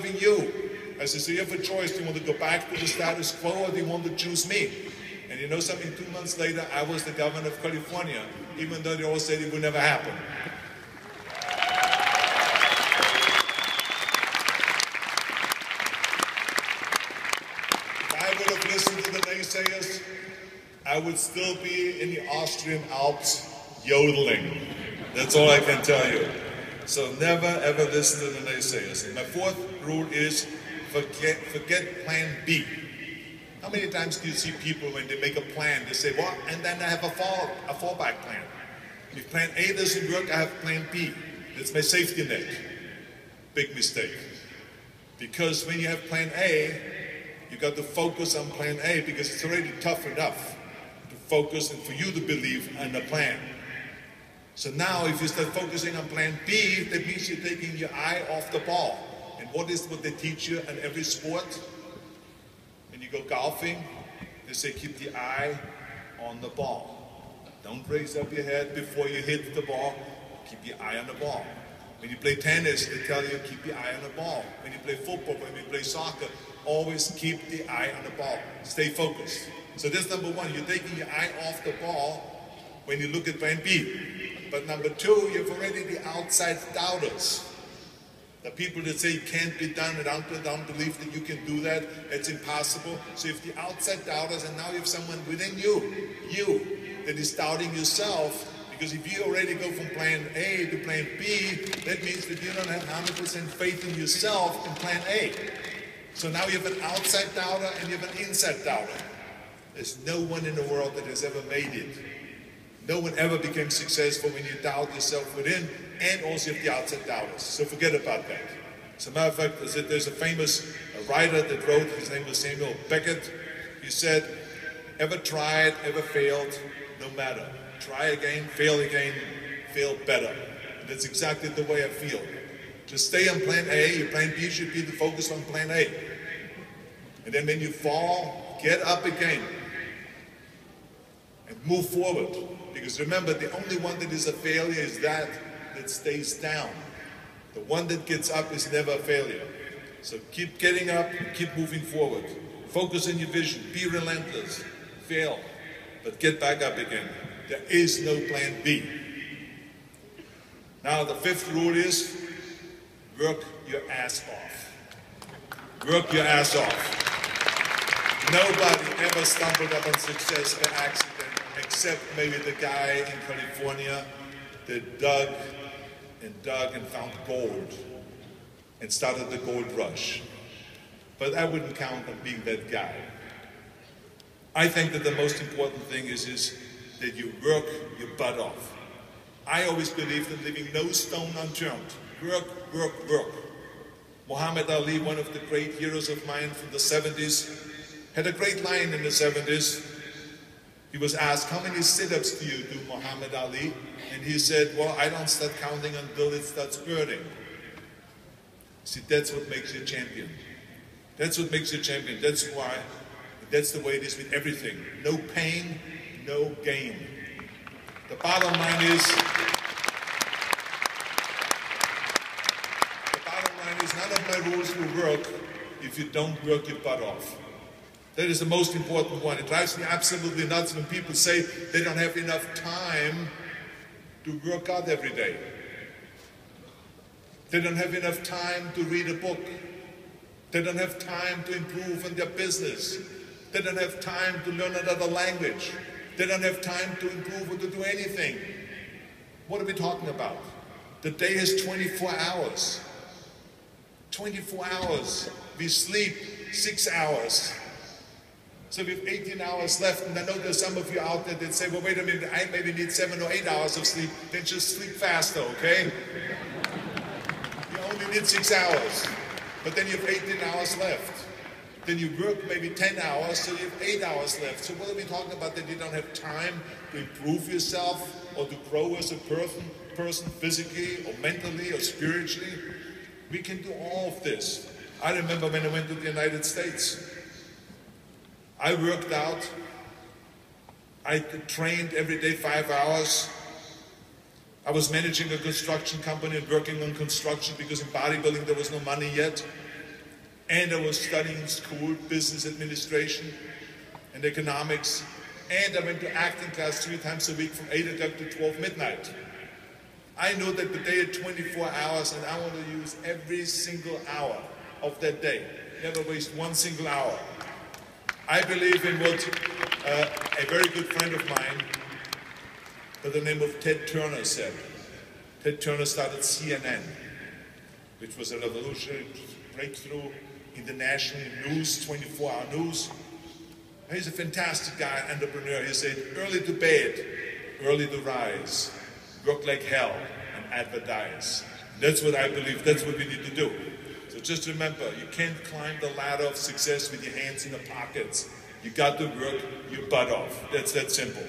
observing you. I said, so you have a choice. Do you want to go back to the status quo, or do you want to choose me? And you know something, 2 months later, I was the governor of California, even though they all said it would never happen. If I would have listened to the naysayers, I would still be in the Austrian Alps yodeling. That's all I can tell you. So never ever listen to the naysayers. And my fourth rule is forget plan B. How many times do you see people when they make a plan, they say, well, and then I have a fallback plan. If plan A doesn't work, I have plan B. That's my safety net. Big mistake. Because when you have plan A, you got to focus on plan A because it's already tough enough to focus and for you to believe in the plan. So now if you start focusing on plan B, that means you're taking your eye off the ball. And what is what they teach you in every sport? When you go golfing, they say keep the eye on the ball. Don't raise up your head before you hit the ball. Keep your eye on the ball. When you play tennis, they tell you keep your eye on the ball. When you play football, when you play soccer, always keep the eye on the ball. Stay focused. So that's number one. You're taking your eye off the ball when you look at plan B. But number two, you've already the outside doubters. The people that say it can't be done and don't believe that you can do that, it's impossible. So if the outside doubters, and now you have someone within you, that is doubting yourself, because if you already go from plan A to plan B, that means that you don't have 100% faith in yourself in plan A. So now you have an outside doubter and you have an inside doubter. There's no one in the world that has ever made it. No one ever became successful when you doubt yourself within, and also you have the outside doubters. So forget about that. As a matter of fact, there's a famous writer that wrote, his name was Samuel Beckett. He said, ever tried, ever failed, no matter. Try again, fail better. And that's exactly the way I feel. Just stay on plan A, your plan B should be to focus on plan A. And then when you fall, get up again and move forward. Because remember, the only one that is a failure is that stays down. The one that gets up is never a failure. So keep getting up, keep moving forward. Focus on your vision, be relentless, fail, but get back up again. There is no plan B. Now the fifth rule is, work your ass off. Work your ass off. Nobody ever stumbled upon success by accident, except maybe the guy in California that dug and found gold and started the gold rush. But I wouldn't count on being that guy. I think that the most important thing is that you work your butt off. I always believed in leaving no stone unturned. Work, work, work. Muhammad Ali, one of the great heroes of mine from the 70s, had a great line in the 70s. He was asked, how many sit-ups do you do, Muhammad Ali? And he said, well, I don't start counting until it starts hurting. See, that's what makes you a champion. That's what makes you a champion. That's why, that's the way it is with everything. No pain, no gain. The bottom line is, none of my rules will work if you don't work your butt off. That is the most important one. It drives me absolutely nuts when people say they don't have enough time to work out every day. They don't have enough time to read a book. They don't have time to improve on their business. They don't have time to learn another language. They don't have time to improve or to do anything. What are we talking about? The day is 24 hours. 24 hours. We sleep 6 hours. So we have 18 hours left, and I know there's some of you out there that say, well, wait a minute, I maybe need 7 or 8 hours of sleep. Then just sleep faster, okay? You only need 6 hours, but then you have 18 hours left. Then you work maybe 10 hours, so you have 8 hours left. So what are we talking about, that you don't have time to improve yourself or to grow as a person physically or mentally or spiritually? We can do all of this. I remember when I went to the United States. I worked out. I trained every day 5 hours. I was managing a construction company and working on construction because in bodybuilding there was no money yet. and I was studying in school business administration and economics, and I went to acting class 3 times a week from 8 o'clock to 12 midnight. I know that the day is 24 hours, and I want to use every single hour of that day. Never waste one single hour. I believe in what a very good friend of mine by the name of Ted Turner said. Ted Turner started CNN, which was a revolutionary breakthrough in the national news, 24-hour news. He's a fantastic guy, entrepreneur. He said, early to bed, early to rise, work like hell, and advertise. That's what I believe, that's what we need to do. So just remember, you can't climb the ladder of success with your hands in the pockets. You got to work your butt off. That's that simple.